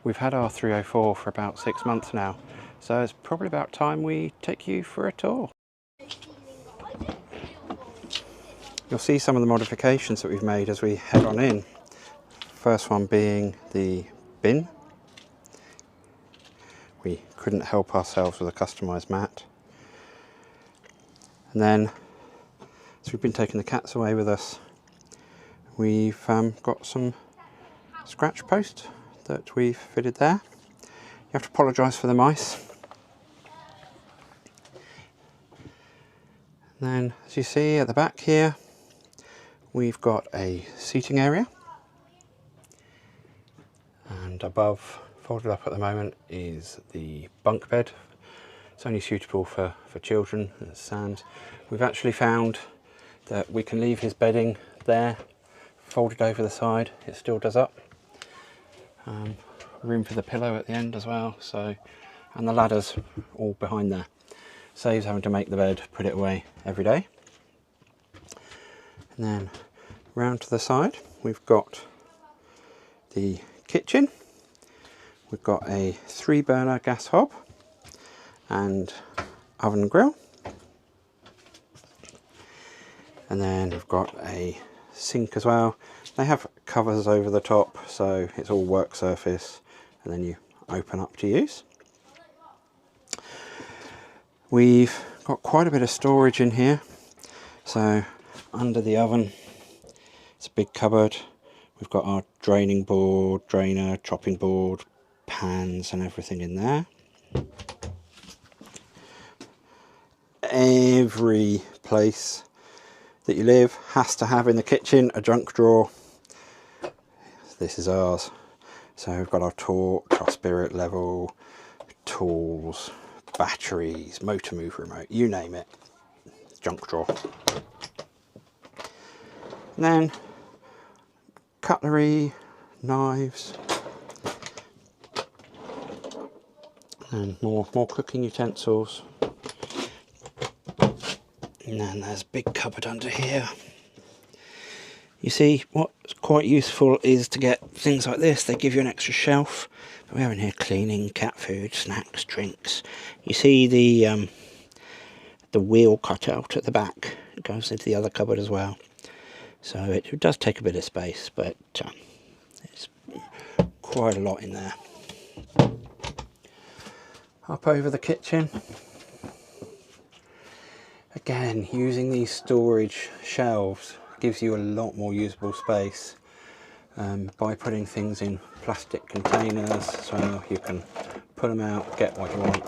We've had our 304 for about 6 months now, so it's probably about time we take you for a tour. You'll see some of the modifications that we've made as we head on in. First one being the bin. We couldn't help ourselves with a customised mat. And then, as we've been taking the cats away with us, we've got some scratch post that we've fitted there. You have to apologise for the mice. And then, as you see at the back here, we've got a seating area, and above, folded up at the moment, is the bunk bed. It's only suitable for children, as it stands. We've actually found that we can leave his bedding there, folded over the side. It still does up. Room for the pillow at the end as well. So, and the ladder's all behind there. Saves having to make the bed, put it away every day. And then round to the side, we've got the kitchen. We've got a 3-burner gas hob and oven grill. And then we've got a sink as well. They have covers over the top, so it's all work surface, and then you open up to use. We've got quite a bit of storage in here. So under the oven, it's a big cupboard. We've got our draining board, drainer, chopping board, pans and everything in there. Every place that you live has to have in the kitchen a junk drawer. This is ours. So we've got our torch, our spirit level, tools, batteries, motor move remote, you name it, junk drawer. And then cutlery, knives, and more cooking utensils. And then there's a big cupboard under here. You see, what's quite useful is to get things like this. They give you an extra shelf. But we have in here cleaning, cat food, snacks, drinks. You see the wheel cut out at the back. It goes into the other cupboard as well. So it does take a bit of space, but it's quite a lot in there. Up over the kitchen. Again, using these storage shelves gives you a lot more usable space by putting things in plastic containers, so you can put them out, get what you want,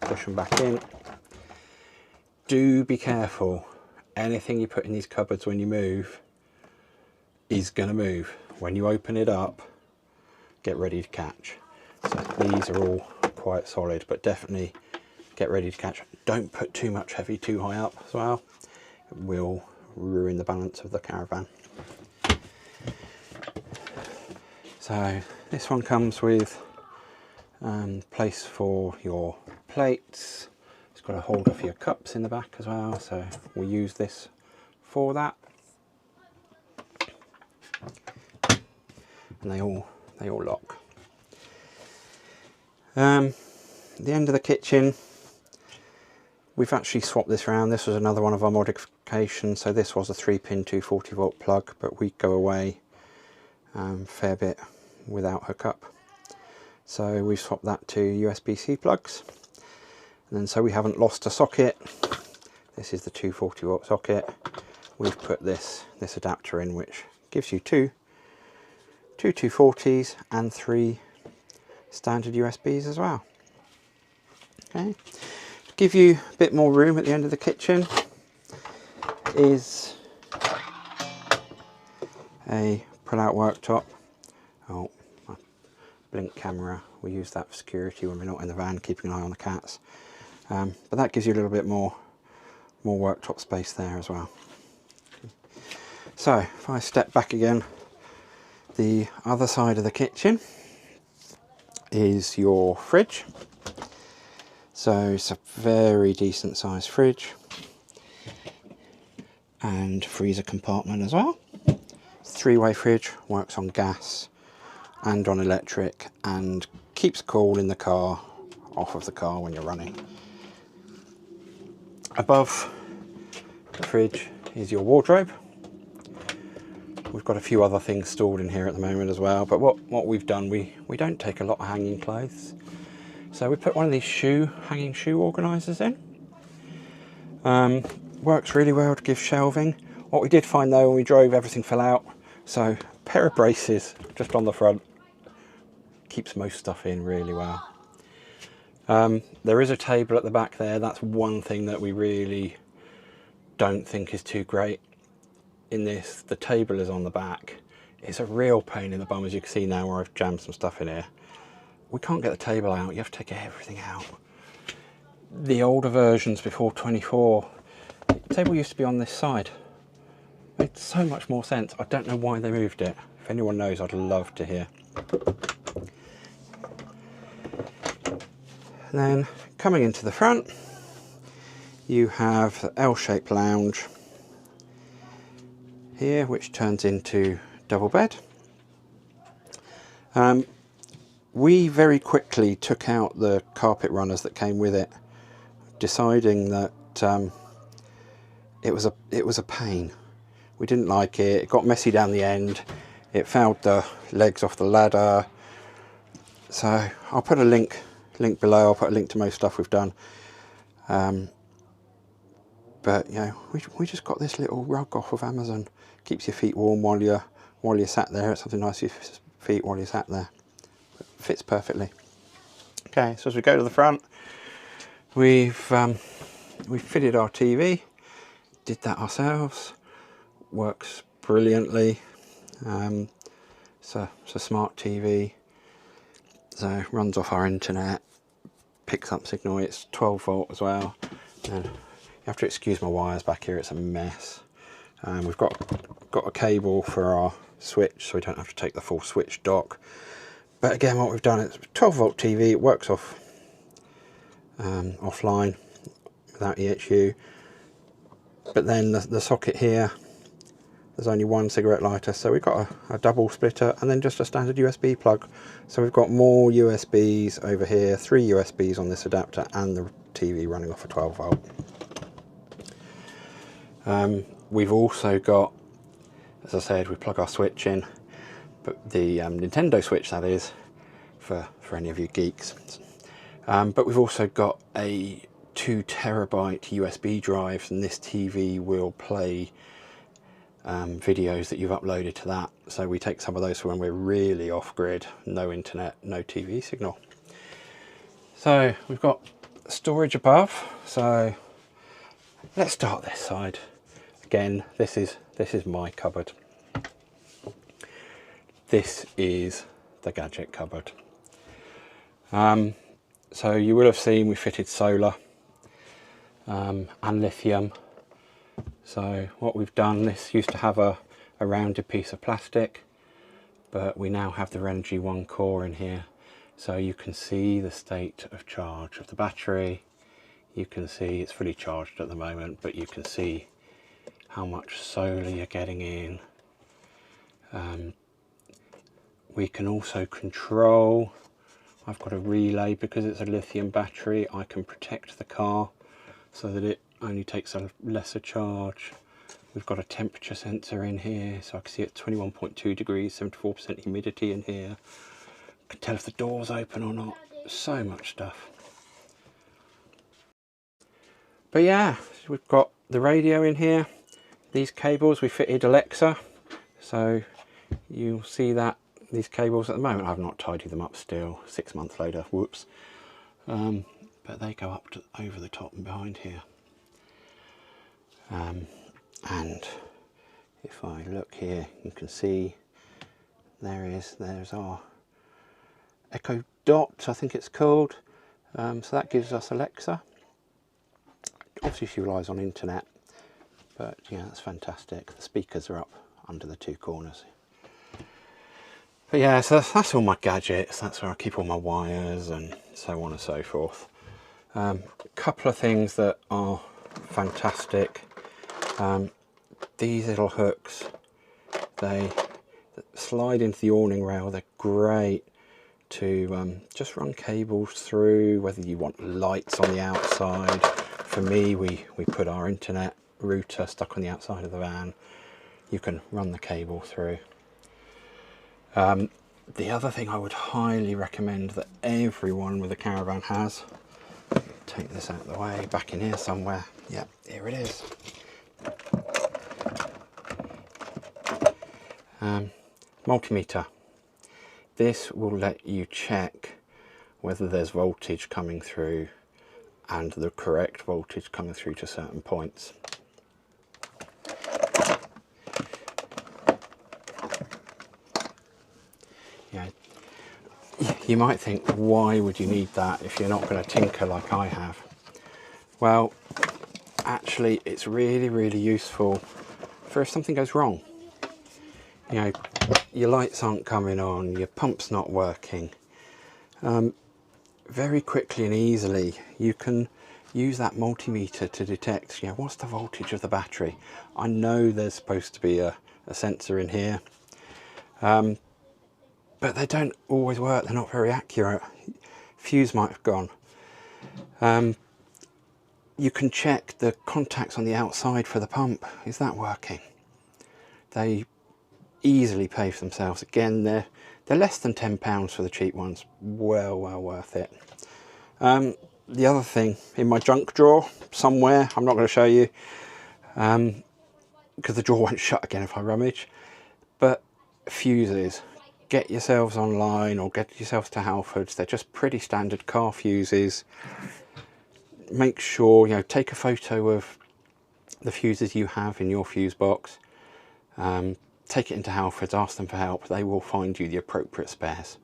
push them back in. Do be careful. Anything you put in these cupboards when you move is going to move. When you open it up, get ready to catch. So these are all quite solid, but definitely get ready to catch. Don't put too much heavy too high up as well. It will ruin the balance of the caravan. So this one comes with place for your plates. It's got a holder for your cups in the back as well, so we'll use this for that. And they all lock. The end of the kitchen, we've actually swapped this around. This was another one of our modifications. So this was a 3-pin 240-volt plug, but we go away a fair bit without hookup. So we've swapped that to USB-C plugs. And then so we haven't lost a socket. This is the 240-volt socket. We've put this adapter in, which gives you two 240s and 3 standard USBs as well. Okay. To give you a bit more room at the end of the kitchen is a pull-out worktop. Oh, my blink camera. We use that for security when we're not in the van, keeping an eye on the cats. But that gives you a little bit more worktop space there as well. So if I step back again, the other side of the kitchen is your fridge. So it's a very decent sized fridge and freezer compartment as well. 3-way fridge, works on gas, and on electric, and keeps cool in the car, off of the car when you're running. Above the fridge is your wardrobe. We've got a few other things stored in here at the moment as well, but what we've done, we don't take a lot of hanging clothes. So we put one of these hanging shoe organisers in. Works really well to give shelving. What we did find though when we drove, everything fell out. So a pair of braces just on the front keeps most stuff in really well. There is a table at the back there. That's one thing that we really don't think is too great in this. The table is on the back. It's a real pain in the bum, as you can see now where I've jammed some stuff in here. We can't get the table out, you have to take everything out. The older versions before 24, the table used to be on this side. It made so much more sense. I don't know why they moved it. If anyone knows, I'd love to hear. And then coming into the front, you have the L-shaped lounge here, which turns into double bed. We very quickly took out the carpet runners that came with it, deciding that it was a pain. We didn't like it. It got messy down the end. It fouled the legs off the ladder. So I'll put a link below. I'll put a link to most stuff we've done. But you know, we just got this little rug off of Amazon. Keeps your feet warm while you're sat there. It's something nice for your feet while you're sat there. It fits perfectly. Okay, so as we go to the front, we've fitted our TV. Did that ourselves. Works brilliantly. It's a smart TV. So it runs off our internet. Picks up signal. It's 12 volt as well. And you have to excuse my wires back here. It's a mess. We've got a cable for our switch, so we don't have to take the full switch dock. But again, what we've done is 12 volt TV. It works offline without EHU. But then the socket here, there's only one cigarette lighter, so we've got a double splitter and then just a standard USB plug. So we've got more USBs over here, 3 USBs on this adapter, and the TV running off a 12 volt. We've also got, as I said, we plug our switch in, but the Nintendo Switch, that is, for any of you geeks. But we've also got a 2 terabyte USB drive, and this TV will play videos that you've uploaded to that. So we take some of those for when we're really off grid, no internet, no TV signal. So we've got storage above. So let's start this side. Again, this is my cupboard. This is the gadget cupboard. So you will have seen we fitted solar and lithium. So what we've done, this used to have a rounded piece of plastic, but we now have the Renogy 1 core in here. So you can see the state of charge of the battery. You can see it's fully charged at the moment, but you can see how much solar you're getting in. We can also control, I've got a relay, because it's a lithium battery, I can protect the car so that it only takes a lesser charge. We've got a temperature sensor in here, so I can see it's 21.2 degrees, 74% humidity in here. I can tell if the door's open or not. So much stuff. But yeah, we've got the radio in here. These cables, we fitted Alexa, so you'll see that these cables at the moment, I've not tidied them up still, 6 months later, whoops. But they go up to over the top and behind here. And if I look here, you can see there's our Echo Dot, I think it's called. So that gives us Alexa. Obviously she relies on internet, but yeah, that's fantastic. The speakers are up under the 2 corners. But yeah, so that's all my gadgets. That's where I keep all my wires and so on and so forth. A couple of things that are fantastic. These little hooks, slide into the awning rail. They're great to just run cables through, whether you want lights on the outside. For me, we put our internet router stuck on the outside of the van. You can run the cable through. The other thing I would highly recommend that everyone with a caravan has, take this out of the way, back in here somewhere. Yep, here it is. Multimeter. This will let you check whether there's voltage coming through and the correct voltage coming through to certain points. Yeah, you might think, why would you need that if you're not going to tinker like I have? Well, actually it's really useful for if something goes wrong. You know, your lights aren't coming on, your pump's not working. Very quickly and easily you can use that multimeter to detect, you know, what's the voltage of the battery. I know there's supposed to be a sensor in here, but they don't always work, they're not very accurate. Fuse might have gone. You can check the contacts on the outside for the pump. Is that working? They easily pay for themselves. Again, they're less than £10 for the cheap ones. Well worth it. The other thing, in my junk drawer somewhere, I'm not going to show you because the drawer won't shut again if I rummage, but fuses. Get yourselves online or get yourselves to Halfords. They're just pretty standard car fuses. Make sure, you know, take a photo of the fuses you have in your fuse box. Take it into Halfords, ask them for help. They will find you the appropriate spares.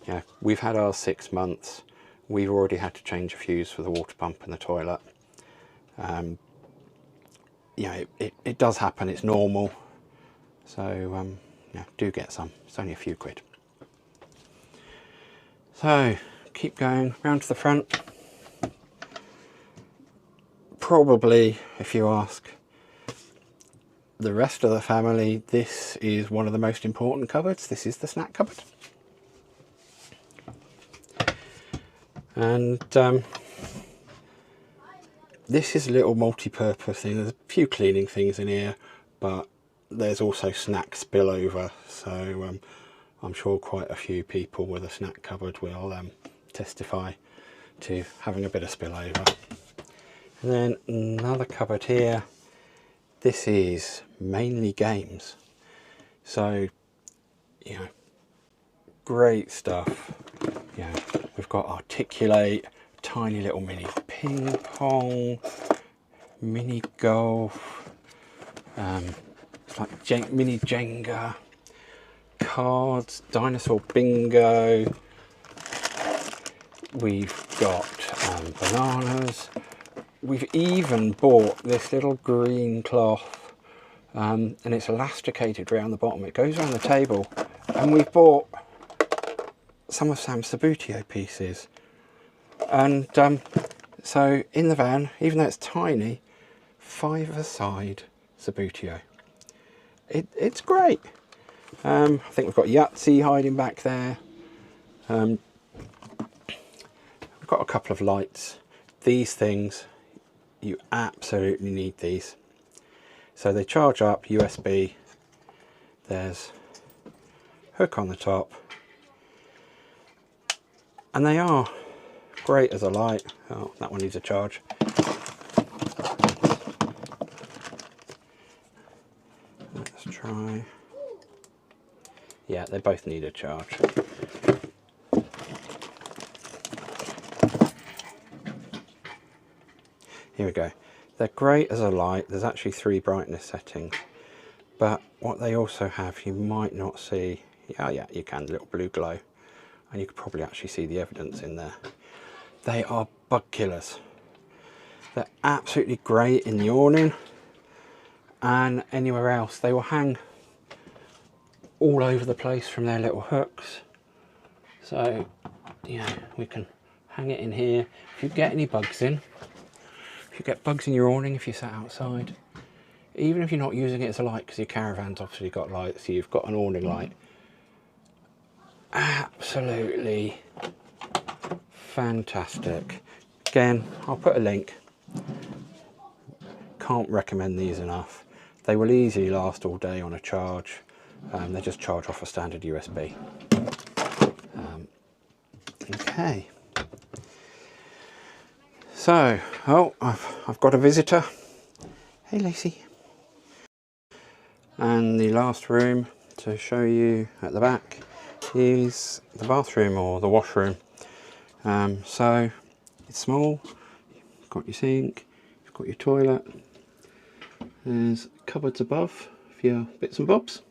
You know, we've had ours 6 months. We've already had to change a fuse for the water pump and the toilet. You know, it does happen, it's normal. So, yeah, do get some. It's only a few quid. So, keep going round to the front. Probably, if you ask the rest of the family, this is one of the most important cupboards. This is the snack cupboard. And this is a little multi-purpose thing. There's a few cleaning things in here, but there's also snack spillover. So I'm sure quite a few people with a snack cupboard will testify to having a bit of spillover. And then another cupboard here. This is mainly games. So, you know, great stuff. You know, we've got Articulate, tiny little mini ping pong, mini golf, it's like mini Jenga, cards, dinosaur bingo. We've got bananas. We've even bought this little green cloth, and it's elasticated around the bottom. It goes around the table, and we've bought some of Sam's Sabutio pieces. And so in the van, even though it's tiny, 5-a-side Sabutio. It's great. I think we've got Yahtzee hiding back there. We've got a couple of lights. These things, you absolutely need these. So they charge up USB. There's a hook on the top. And they are great as a light. Oh, that one needs a charge. Let's try. Yeah, they both need a charge. Here we go. They're great as a light. There's actually 3 brightness settings. But what they also have, you might not see. Yeah, you can, little blue glow. And you could probably actually see the evidence in there. They are bug killers. They're absolutely great in the awning and anywhere else. They will hang all over the place from their little hooks. So, yeah, we can hang it in here. If you get any bugs in, if you get bugs in your awning, if you sat outside, even if you're not using it as a light, because your caravan's obviously got lights, so you've got an awning light. Absolutely fantastic. Again, I'll put a link. Can't recommend these enough. They will easily last all day on a charge. They just charge off a standard USB. Okay. So, oh, I've got a visitor. Hey, Lacey. And the last room to show you at the back is the bathroom or the washroom. So it's small. You've got your sink, you've got your toilet. There's cupboards above for your bits and bobs.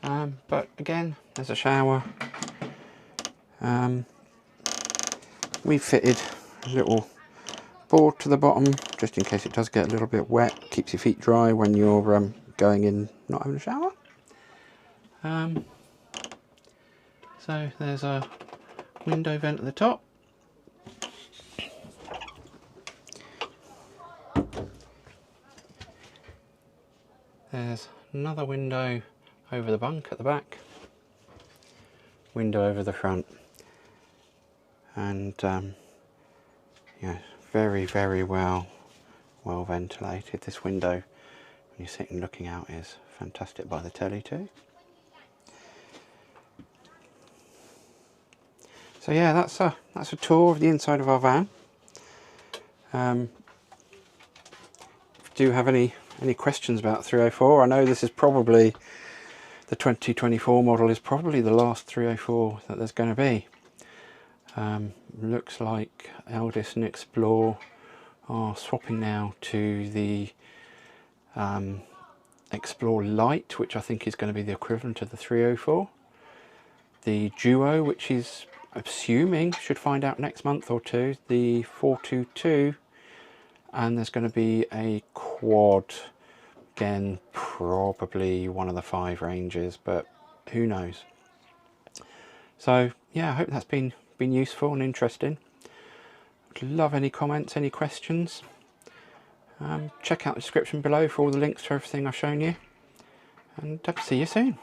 But again, there's a shower. We've fitted a little board to the bottom just in case it does get a little bit wet. Keeps your feet dry when you're going in not having a shower. So there's a window vent at the top. There's another window over the bunk at the back. Window over the front. And yeah, very well ventilated. This window, when you're sitting looking out, is fantastic by the telly too. So yeah, that's a tour of the inside of our van. If you do have any questions about 304, I know this is probably the 2024 model is probably the last 304 that there's going to be. Looks like Elddis Xplore are swapping now to the Xplore Lite, which I think is going to be the equivalent of the 304. The Duo, which is assuming should find out next month or two, the 422, and there's going to be a quad, again probably one of the 5 ranges, but who knows. So yeah, I hope that's been useful and interesting. Would love any comments, any questions. Check out the description below for all the links to everything I've shown you, and see you soon.